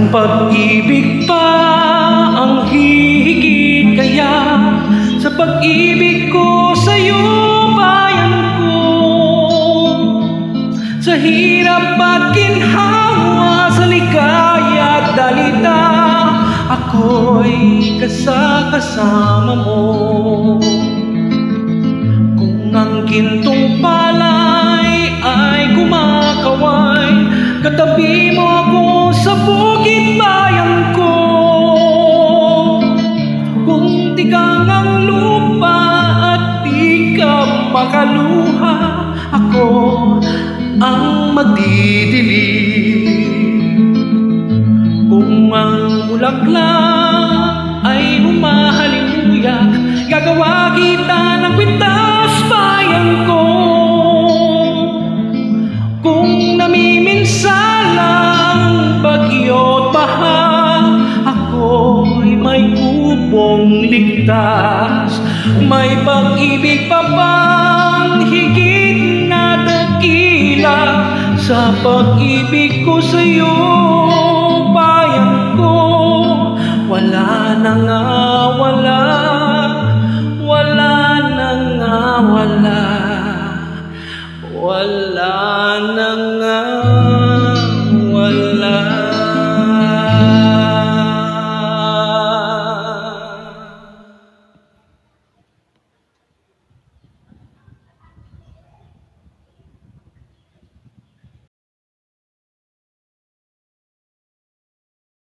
pag-ibig pa ang hihigit kaya sa pag-ibig ko sa'yo, bayan ko. Sa hirap at ginhawa, sa ligaya at dalita, ako'y kasama mo. Kung ang gintong palay ay kumakaway, katabi mo ako sa bukid, bayan ko. Kung tigang ang lupa at di ka makaluha, ako ang magdidilim. Kung ang bulaklak ay humahalimuyak, gagawa kita ng kwintas, bayan ko. Kung namiminsala ang bagyo't baha, ako'y may upong ligtas. May pag-ibig pa bang higit na dakila sa pag-ibig ko sa'yo, bayan ko? Wala na nga